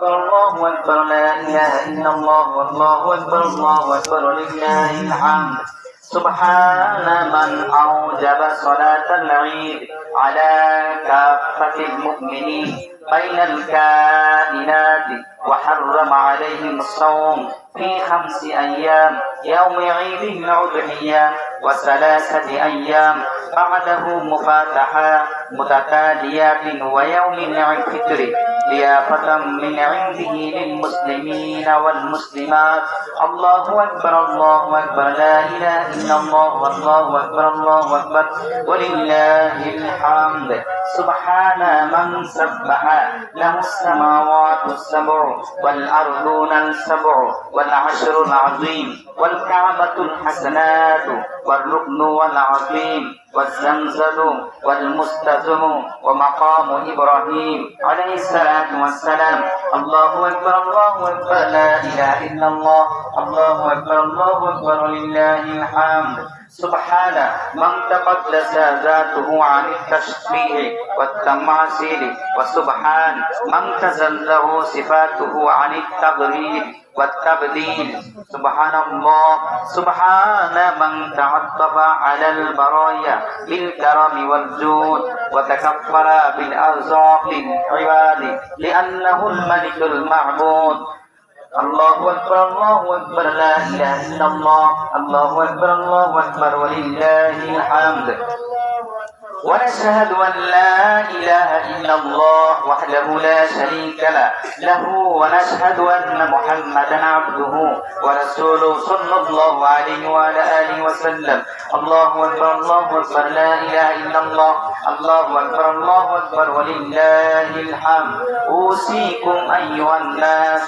الله أكبر لا إله إلا الله والله أكبر الله أكبر ولله الحمد سبحان من أوجب صلاة العيد على كافة المؤمنين بين الكائنات وحرم عليهم الصوم في 5 أيام يوم عيد الأضحية و3 أيام بعده مفاتحة متتاليات ويوم الفطر ضيافة من عنده للمسلمين والمسلمات الله أكبر الله أكبر لا إله إلا الله والله أكبر الله أكبر ولله الحمد سبحان من سبح له السماوات السبع والأرضون السبع والعشر العظيم والكعبة الحسنات والركن والعظيم والزمزم والمستزم ومقام إبراهيم عليه الصلاة والسلام الله أكبر الله أكبر لا إله إلا الله الله أكبر الله أكبر ولله الحمد سبحان من تقدس ذاته عن التشبيه والتماثيل وسبحان من تزله صفاته عن التغيير والتبديل سبحان الله سبحان من تعطف على البرايا بالكرم والجود وتكفل بالأرزاق العباد لأنه الملك المعبود الله أكبر الله أكبر لا إله إلا الله الله أكبر الله أكبر ولله الحمد ونشهد أن لا إله إلا الله وحده لا شريك له ونشهد أن محمدا عبده ورسوله صلى الله عليه وعلى آله وسلم الله أكبر الله أكبر لا إله إلا الله الله أكبر الله أكبر ولله الحمد أوصيكم أيها الناس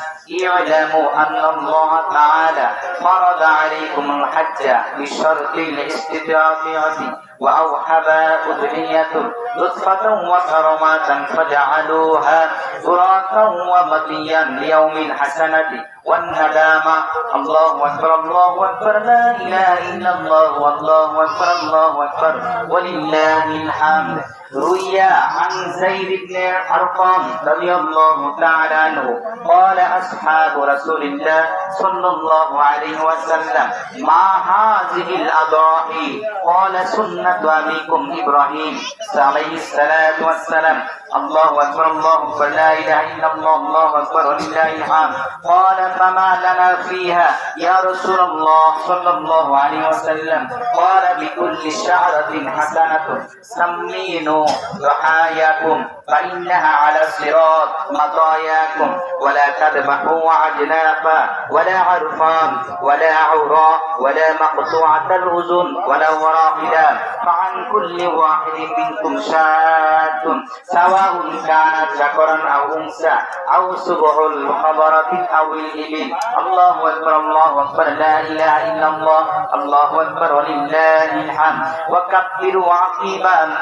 اعلموا أن الله تعالى فرض عليكم الحج بشرط الاستطاعة وأوحب أضحية لطفة وكرمات فجعلوها براكا ومطيا ليوم الحسنة والندامة الله أكبر الله أكبر لا إله إلا الله والله أكبر الله أكبر ولله الحمد روي عن زيد بن أرقم رضي الله تعالى عنه قال أصحاب رسول الله صلى الله عليه وسلم ما هذه الأضاحي قال سنة أبيكم إبراهيم عليه الصلاة والسلام الله أكبر الله أكبر لا إله إلا الله الله أكبر ولله الحمد قال فما لنا فيها يا رسول الله صلى الله عليه وسلم قال بكل شعرة حسنة سمينوا ضحاياكم فإنها على الصراط مطاياكم ولا تذبحوا عجنافا ولا عرفان ولا عوراء ولا مقطوعة الأذن ولا وراحلا فعن كل واحد منكم شاة سواء كانت ذكرا أو أنثى أو سبع الخبرة أو الإبل الله أكبر الله أكبر لا إله إلا الله الله أكبر ولله الحمد وكبروا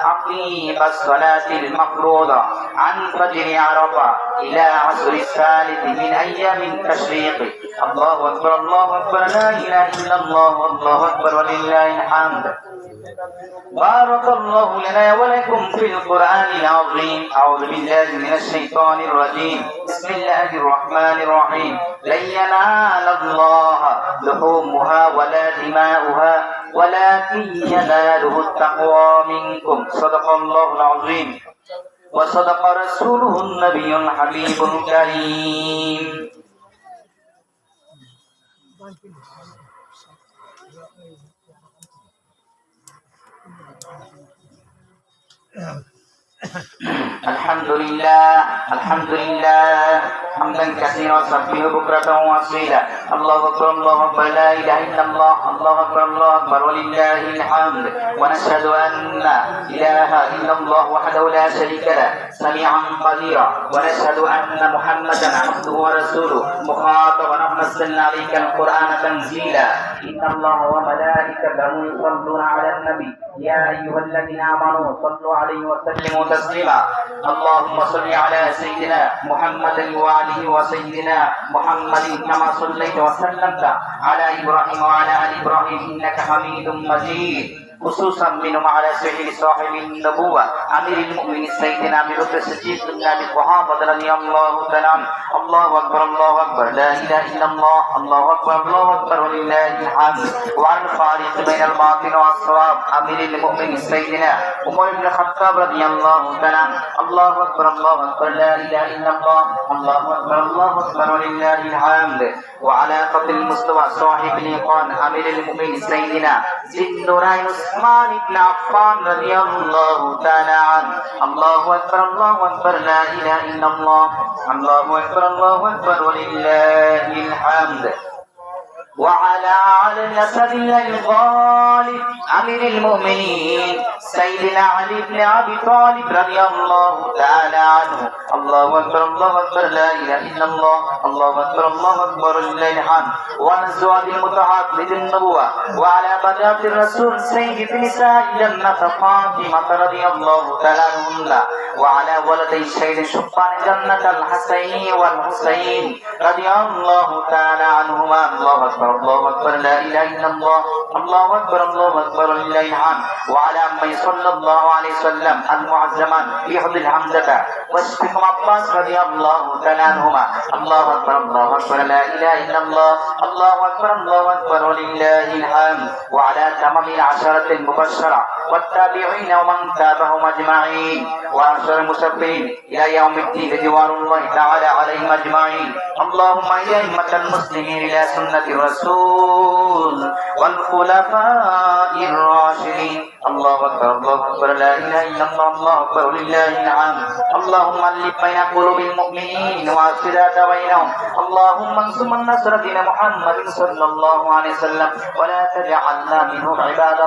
عقيب الصلاة المفروضة عن فجر عرفة إلى عصر الثالث من أيام التشريق الله أكبر الله أكبر لا إله إلا الله الله أكبر ولله الحمد بارك الله لنا ولكم في القرآن العظيم أعوذ بالله من الشيطان الرجيم بسم الله الرحمن الرحيم لن ينال الله لحومها ولا دماؤها ولكن يناله التقوى منكم صدق الله العظيم وصدق رسوله النبي الحبيب الكريم الحمد لله حمدا كثيرا سبحه بكرة وأصيلا الله أكبر الله أكبر لا إله إلا الله الله أكبر الله أكبر ولله الحمد ونشهد أن لا إله إلا الله وحده لا شريك له سميعا قديرا ونشهد أن محمدا عبده ورسوله مخاطبا نزلنا عليك القرآن تنزيلا إن الله وملائكته يصلون على النبي يا أيها الذين آمنوا صلوا عليه وسلموا تسليما اللهم صل على سيدنا محمد وآله وسيدنا محمد كما صليت وسلمت على إبراهيم وعلى آل إبراهيم إنك حميد مجيد خصوصا منهم على سبيل صاحب النبوة أمير المؤمنين سيدنا أبي بكر الصديق بن أبي قحافة رضي الله تعالى عنه. الله أكبر الله أكبر لا إله إلا الله الله أكبر الله أكبر ولله الحمد. وعن الفارق بين الباطل والصواب أمير المؤمنين سيدنا عمر بن الخطاب رضي الله تعالى عنه. الله أكبر الله أكبر لا إله إلا الله الله أكبر الله أكبر ولله الحمد. وعلى قتل المصطفى صاحب الإيقان أمير المؤمنين سيدنا ذي النورين عثمان بن عفان رضي الله تعالى عنه. الله أكبر الله أكبر لا إله إلا الله الله أكبر الله أكبر ولله الحمد. وعلى الأسد الغالب أمير المؤمنين سيدنا علي بن أبي طالب رضي الله تعالى عنه. الله أكبر الله أكبر لا إله إلا الله الله أكبر الله أكبر لله الحمد. وعن زواج المطهرات للنبوة وعلى بدات الرسول سيد نساء جنة فاطمة رضي الله تعالى عنهن. وعلى ولدي الشهيد شقان جنة الحسين والحسين رضي الله تعالى عنهما. الله أكبر الله أكبر لا إله إلا الله الله أكبر الله أكبر لله الحمد. وعلى أمي صلى الله عليه وسلم المعزمان بحب الحمزة واشفهم عباس رضي الله تعالى عنهما. الله أكبر الله أكبر لا إله إلا الله الله أكبر الله أكبر ولله الحمد. وعلى تمام العشرة المبشرة والتابعين ومن تابعهم أجمعين وأنصار المشفعين إلى يوم الدين رضوان الله تعالى عليهم أجمعين. اللهم يا أئمة المسلمين إلى سنة الرسول والخلفاء الراشدين. الله أكبر الله أكبر لا إله إلا الله الله أكبر لله الحمد. اللهم ألف بين قلوب المؤمنين وأصلح بينهم. اللهم انصر من نصر دين محمد صلى الله عليه وسلم ولا تجعلنا منهم. عباد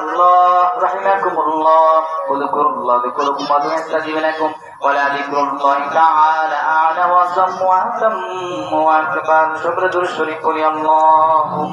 الله رحمكم الله اذكروا الله ذكركم وادعوه يستجيب لكم ولذكر الله تعالى أعلى وأصم وأتم وأكبر. شكر الشريف لله.